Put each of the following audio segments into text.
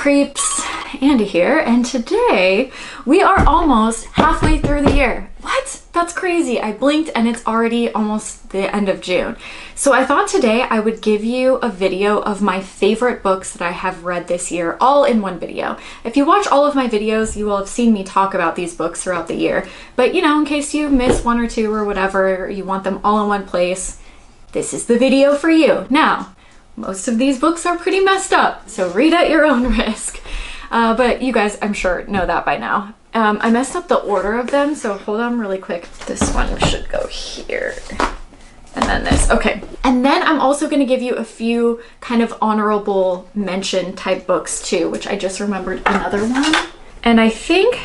creeps, Andy here, and today we are almost halfway through the year. What? That's crazy. I blinked and it's already almost the end of June. So I thought today I would give you a video of my favorite books that I have read this year, all in one video. If you watch all of my videos, you will have seen me talk about these books throughout the year. But you know, in case you miss one or two or whatever, you want them all in one place, this is the video for you. Now, most of these books are pretty messed up, so read at your own risk. But you guys, I'm sure, know that by now. I messed up the order of them, so hold on really quick. This one should go here. And then this. Okay. And then I'm also going to give you a few kind of honorable mention type books too, which I just remembered another one. And I think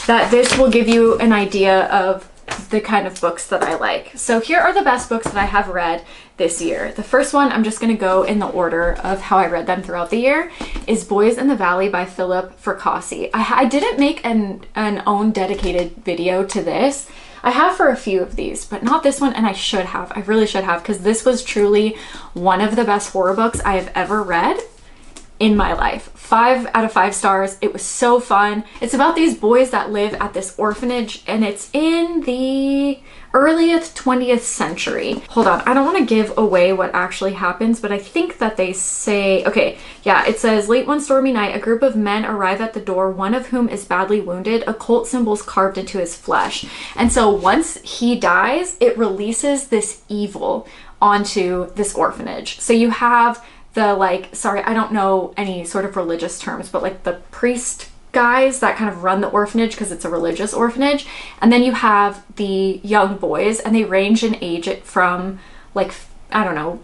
that this will give you an idea of the kind of books that I like. So here are the best books that I have read this year. The first one, I'm just going to go in the order of how I read them throughout the year, is Boys in the Valley by Philip Fracassi. I didn't make an own dedicated video to this. I have for a few of these, but not this one, and I should have. I really should have, because this was truly one of the best horror books I have ever read in my life. 5 out of 5 stars. It was so fun. It's about these boys that live at this orphanage, and it's in the earliest 20th century. Hold on, I don't want to give away what actually happens, but I think that they say, okay, yeah, it says, late one stormy night, a group of men arrive at the door, one of whom is badly wounded, occult symbols carved into his flesh. And so once he dies, it releases this evil onto this orphanage. So you have the, like, sorry, I don't know any sort of religious terms, but like the priest guys that kind of run the orphanage, because it's a religious orphanage. And then you have the young boys, and they range in age from, like, I don't know,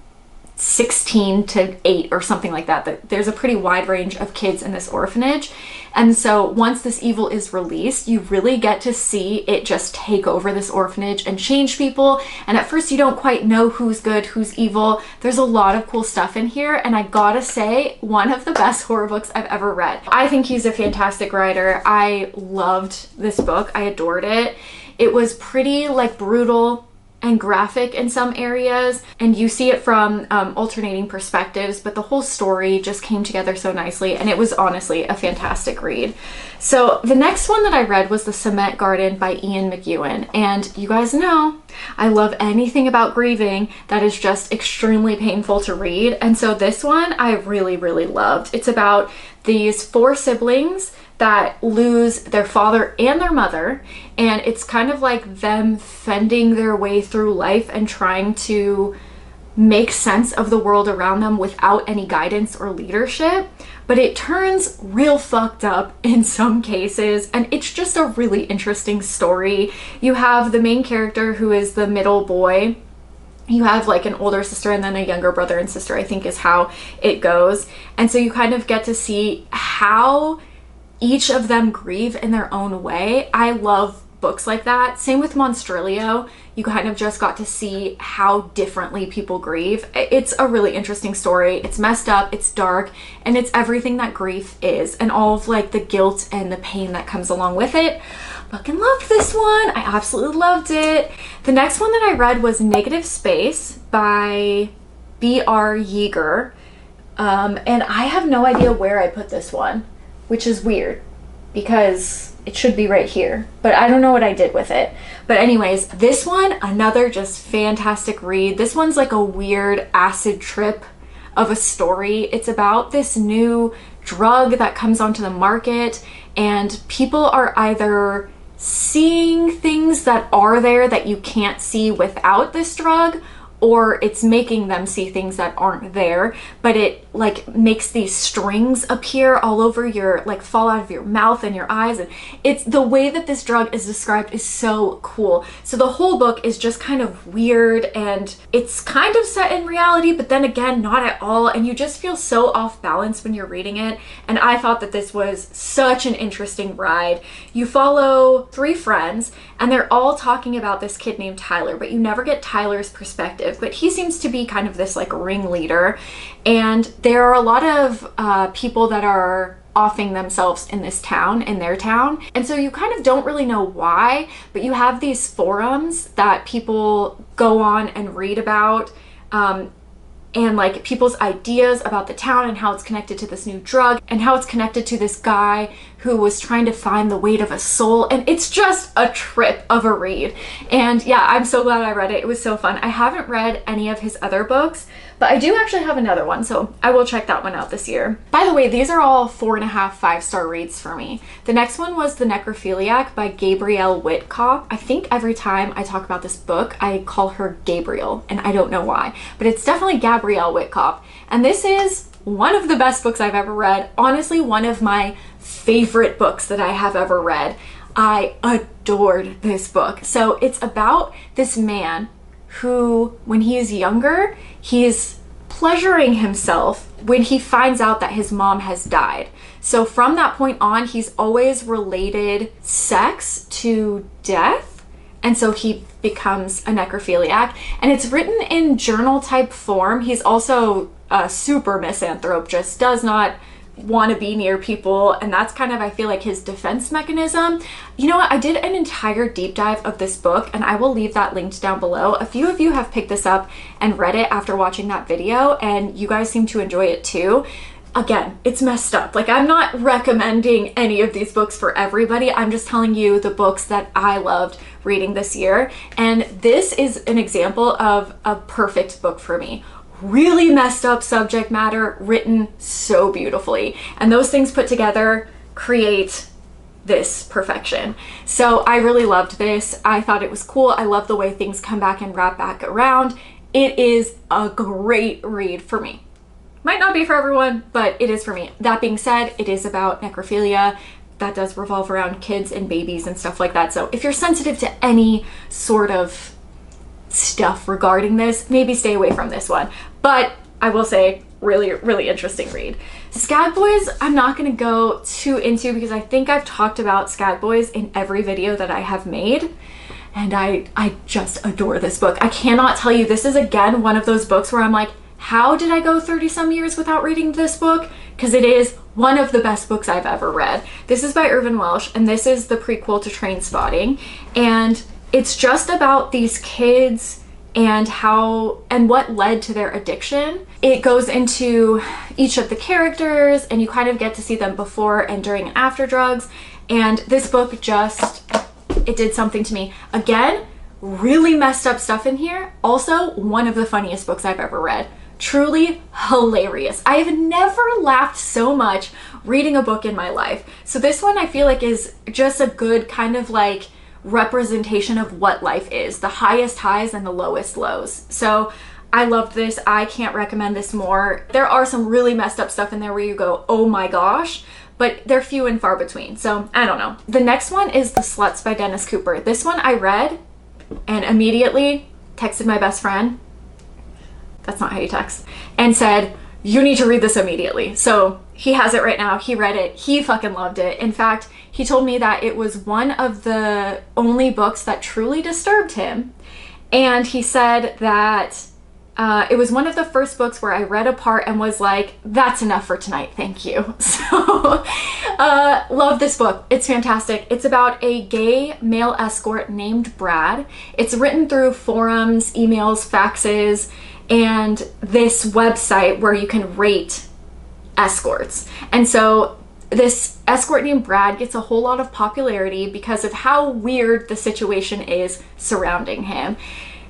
16 to 8 or something like that. There's a pretty wide range of kids in this orphanage. And so once this evil is released, you really get to see it just take over this orphanage and change people. And at first you don't quite know who's good, who's evil. There's a lot of cool stuff in here, and I gotta say, one of the best horror books I've ever read. I think he's a fantastic writer. I loved this book. I adored it. It was pretty, like, brutal and graphic in some areas, and you see it from alternating perspectives, but the whole story just came together so nicely, and it was honestly a fantastic read. So the next one that I read was The Cement Garden by Ian McEwan, and you guys know I love anything about grieving that is just extremely painful to read, and so this one I really, really loved. It's about these 4 siblings that lose their father and their mother, and it's kind of like them fending their way through life and trying to make sense of the world around them without any guidance or leadership. But it turns real fucked up in some cases, and it's just a really interesting story. You have the main character, who is the middle boy. You have like an older sister and then a younger brother and sister, I think is how it goes. And so you kind of get to see how each of them grieve in their own way. I love books like that. Same with Monstrilio. You kind of just got to see how differently people grieve. It's a really interesting story. It's messed up, it's dark, and it's everything that grief is, and all of like the guilt and the pain that comes along with it. Fucking loved this one. I absolutely loved it. The next one that I read was Negative Space by B.R. Yeager. And I have no idea where I put this one, which is weird because it should be right here, but I don't know what I did with it. But anyways, this one, another just fantastic read. This one's like a weird acid trip of a story. It's about this new drug that comes onto the market, and people are either seeing things that are there that you can't see without this drug, or it's making them see things that aren't there, but it like makes these strings appear all over your, like, fall out of your mouth and your eyes, and it's the way that this drug is described is so cool. So the whole book is just kind of weird, and it's kind of set in reality, but then again not at all, and you just feel so off balance when you're reading it. And I thought that this was such an interesting ride. You follow 3 friends, and they're all talking about this kid named Tyler, but you never get Tyler's perspective. But he seems to be kind of this like ringleader, and there are a lot of people that are offing themselves in this town, in their town, and so you kind of don't really know why, but you have these forums that people go on and read about and like people's ideas about the town and how it's connected to this new drug and how it's connected to this guy who was trying to find the weight of a soul. And it's just a trip of a read. And yeah, I'm so glad I read it. It was so fun. I haven't read any of his other books, but I do actually have another one, so I will check that one out this year. By the way, these are all 4.5 5-star reads for me. The next one was The Necrophiliac by Gabrielle Whitcop. I think every time I talk about this book, I call her Gabriel, and I don't know why, but it's definitely Gabrielle Whitcop. And this is one of the best books I've ever read. Honestly, one of my favorite books that I have ever read. I adored this book. So it's about this man who, when he's younger, he's pleasuring himself when he finds out that his mom has died. So from that point on, he's always related sex to death. And so he becomes a necrophiliac. And it's written in journal type form. He's also a super misanthrope, just does not want to be near people, and that's kind of, I feel like, his defense mechanism. You know what, I did an entire deep dive of this book, and I will leave that linked down below. A few of you have picked this up and read it after watching that video, and you guys seem to enjoy it too. Again, it's messed up. Like, I'm not recommending any of these books for everybody. I'm just telling you the books that I loved reading this year, and this is an example of a perfect book for me. Really messed up subject matter, written so beautifully. And those things put together create this perfection. So I really loved this. I thought it was cool. I love the way things come back and wrap back around. It is a great read for me. Might not be for everyone, but it is for me. That being said, it is about necrophilia. That does revolve around kids and babies and stuff like that. So if you're sensitive to any sort of stuff regarding this, maybe stay away from this one. But I will say, really, really interesting read. Scag Boys, I'm not going to go too into because I think I've talked about Scag Boys in every video that I have made. And I just adore this book. I cannot tell you, this is again one of those books where I'm like, how did I go 30 some years without reading this book? Because it is one of the best books I've ever read. This is by Irvin Welsh, and this is the prequel to Trainspotting. And it's just about these kids and how and what led to their addiction. It goes into each of the characters, and you kind of get to see them before and during and after drugs. And this book just, it did something to me. Again, really messed up stuff in here. Also, one of the funniest books I've ever read. Truly hilarious. I have never laughed so much reading a book in my life. So this one I feel like is just a good kind of like representation of what life is, the highest highs and the lowest lows. So I loved this. I can't recommend this more. There are some really messed up stuff in there where you go, oh my gosh, but they're few and far between. So I don't know. The next one is The Sluts by Dennis Cooper. This one I read and immediately texted my best friend. That's not how you text. And said, you need to read this immediately. So he has it right now. He read it. He fucking loved it. In fact, he told me that it was one of the only books that truly disturbed him. And he said that it was one of the first books where I read a part and was like, that's enough for tonight, thank you. So love this book. It's fantastic. It's about a gay male escort named Brad. It's written through forums, emails, faxes, and this website where you can rate escorts. And so this escort named Brad gets a whole lot of popularity because of how weird the situation is surrounding him.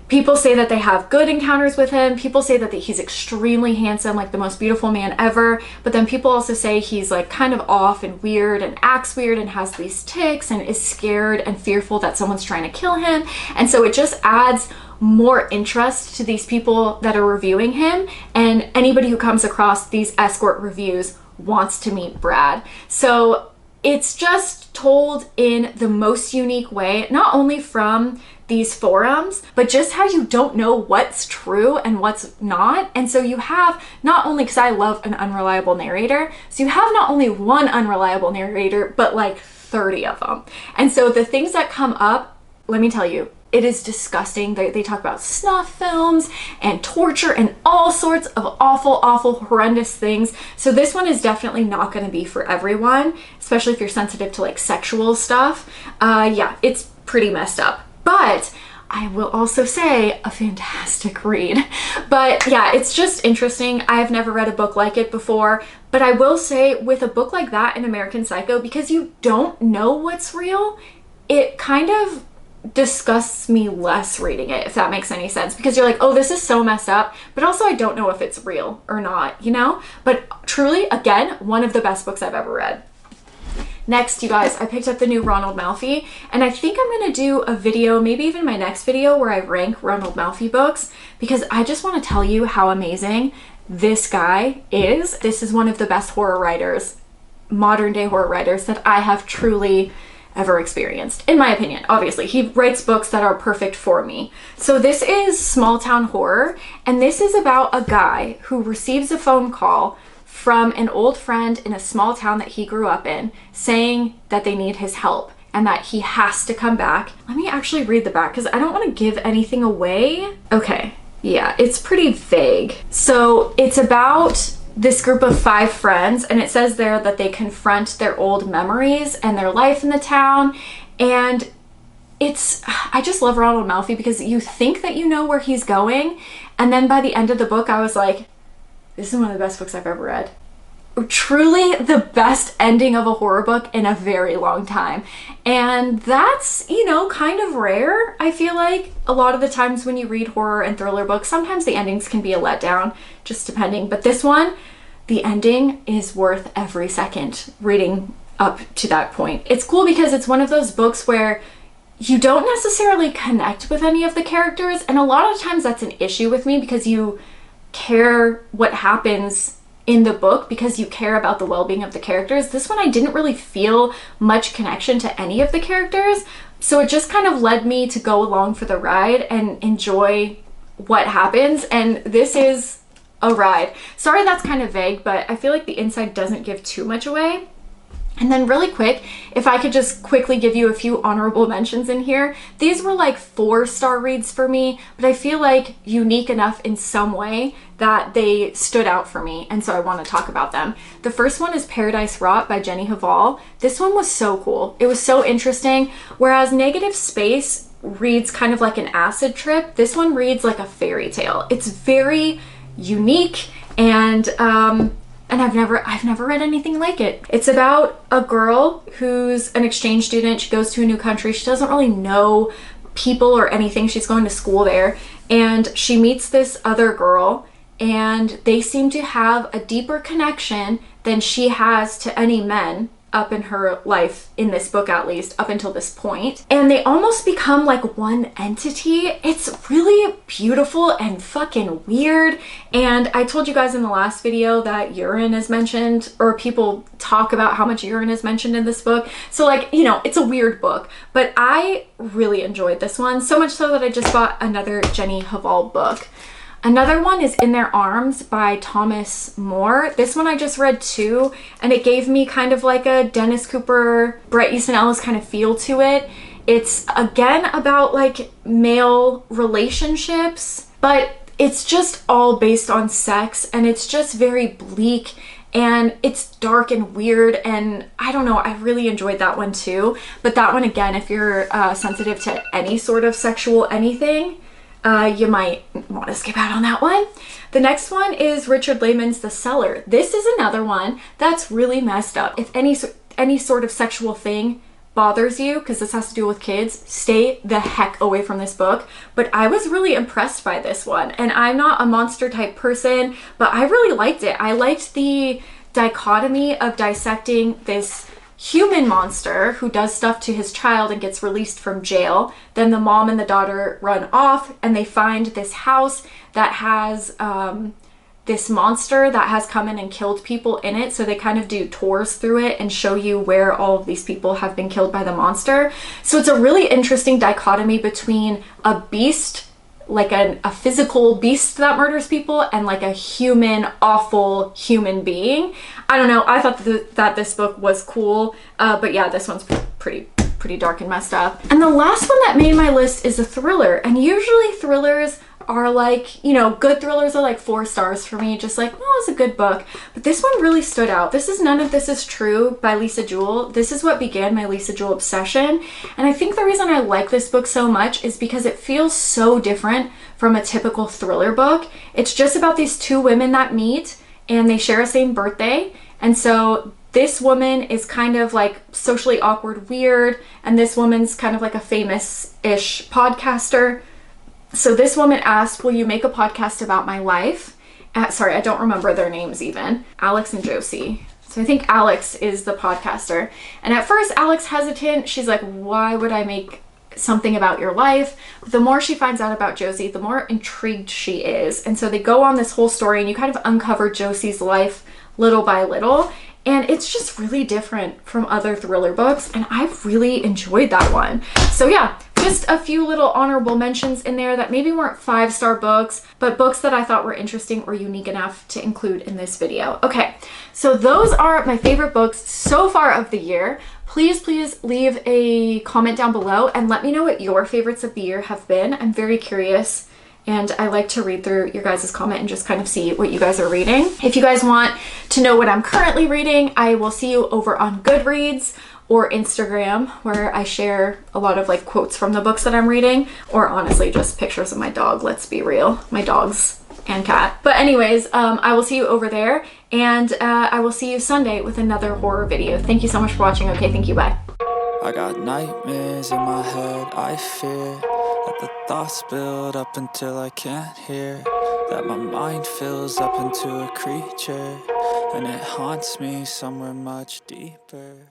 People say that they have good encounters with him. People say that he's extremely handsome, like the most beautiful man ever. But then people also say he's like kind of off and weird and acts weird and has these tics and is scared and fearful that someone's trying to kill him. And so it just adds more interest to these people that are reviewing him. And anybody who comes across these escort reviews wants to meet Brad. So it's just told in the most unique way, not only from these forums, but just how you don't know what's true and what's not. And so you have not only, because I love an unreliable narrator, so you have not only one unreliable narrator, but like 30 of them. And so the things that come up, let me tell you, it is disgusting. They talk about snuff films and torture and all sorts of awful, awful, horrendous things. So this one is definitely not going to be for everyone, especially if you're sensitive to like sexual stuff. Yeah, it's pretty messed up. But I will also say a fantastic read. But yeah, it's just interesting. I've never read a book like it before, but I will say with a book like that in American Psycho, because you don't know what's real, it kind of disgusts me less reading it, if that makes any sense, because you're like, oh, this is so messed up, but also I don't know if it's real or not, you know? But truly, again, one of the best books I've ever read. Next, you guys, I picked up the new Ronald Malfi, and I think I'm gonna do a video, maybe even my next video, where I rank Ronald Malfi books, because I just want to tell you how amazing this guy is. This is one of the best horror writers, modern day horror writers, that I have truly ever experienced, in my opinion. Obviously, he writes books that are perfect for me. So this is small town horror, and this is about a guy who receives a phone call from an old friend in a small town that he grew up in, saying that they need his help and that he has to come back. Let me actually read the back because I don't want to give anything away. Okay, yeah, it's pretty vague. So it's about this group of 5 friends, and it says there that they confront their old memories and their life in the town. And I just love Ronald Malfi because you think that you know where he's going, and then by the end of the book I was like, this is one of the best books I've ever read. Truly the best ending of a horror book in a very long time. And that's, you know, kind of rare. I feel like a lot of the times when you read horror and thriller books, sometimes the endings can be a letdown, just depending. But this one, the ending is worth every second reading up to that point. It's cool because it's one of those books where you don't necessarily connect with any of the characters, and a lot of times that's an issue with me because you care what happens in the book because you care about the well-being of the characters. This one I didn't really feel much connection to any of the characters, so it just kind of led me to go along for the ride and enjoy what happens, and this is a ride. Sorry that's kind of vague, but I feel like the inside doesn't give too much away. And then really quick, if I could just quickly give you a few honorable mentions in here. These were like 4-star reads for me, but I feel like unique enough in some way that they stood out for me, and so I want to talk about them. The first one is Paradise Rot by Jenny Haval. This one was so cool. It was so interesting. Whereas Negative Space reads kind of like an acid trip, this one reads like a fairy tale. It's very unique, and I've never read anything like it. It's about a girl who's an exchange student. She goes to a new country. She doesn't really know people or anything. She's going to school there, and she meets this other girl, and they seem to have a deeper connection than she has to any men up in her life, in this book at least, up until this point. And they almost become like one entity. It's really beautiful and fucking weird. And I told you guys in the last video that urine is mentioned, or people talk about how much urine is mentioned in this book. So like, you know, it's a weird book, but I really enjoyed this one, so much so that I just bought another Jenny Haval book. Another one is In Their Arms by Thomas More. This one I just read too, and it gave me kind of like a Dennis Cooper, Bret Easton Ellis kind of feel to it. It's again about like male relationships, but it's just all based on sex, and it's just very bleak, and it's dark and weird, and I don't know, I really enjoyed that one too. But that one, again, if you're sensitive to any sort of sexual anything, you might want to skip out on that one. The next one is Richard Lehman's The Cellar. This is another one that's really messed up. If any sort of sexual thing bothers you, because this has to do with kids, stay the heck away from this book. But I was really impressed by this one, and I'm not a monster type person, but I really liked it. I liked the dichotomy of dissecting this human monster who does stuff to his child and gets released from jail. Then the mom and the daughter run off, and they find this house that has this monster that has come in and killed people in it. So they kind of do tours through it and show you where all of these people have been killed by the monster. So it's a really interesting dichotomy between a beast, like a physical beast that murders people, and like a human, awful human being. I don't know, I thought that this book was cool, but yeah, this one's pretty dark and messed up. And the last one that made my list is a thriller, and usually thrillers are like, you know, good thrillers are like 4 stars for me, just like, oh, it's a good book. But this one really stood out. This is None of This Is True by Lisa Jewell. This is what began my Lisa Jewell obsession. And I think the reason I like this book so much is because it feels so different from a typical thriller book. It's just about these 2 women that meet and they share a same birthday. And so this woman is kind of like socially awkward, weird, and this woman's kind of like a famous-ish podcaster. So this woman asked, will you make a podcast about my life? Sorry, I don't remember their names even. Alex and Josie. So I think Alex is the podcaster. And at first, Alex hesitant. She's like, why would I make something about your life? But the more she finds out about Josie, the more intrigued she is. And so they go on this whole story and you kind of uncover Josie's life little by little. And it's just really different from other thriller books. And I've really enjoyed that one. So yeah, just a few little honorable mentions in there that maybe weren't 5-star books, but books that I thought were interesting or unique enough to include in this video. Okay, so those are my favorite books so far of the year. Please leave a comment down below and let me know what your favorites of the year have been. I'm very curious. And I like to read through your guys' comment and just kind of see what you guys are reading. If you guys want to know what I'm currently reading, I will see you over on Goodreads or Instagram, where I share a lot of like quotes from the books that I'm reading, or honestly just pictures of my dog, let's be real, my dogs and cat. But anyways, I will see you over there, and I will see you Sunday with another horror video. Thank you so much for watching. Okay, thank you, bye. I got nightmares in my head, I fear that the thoughts build up until I can't hear, that my mind fills up into a creature, and it haunts me somewhere much deeper.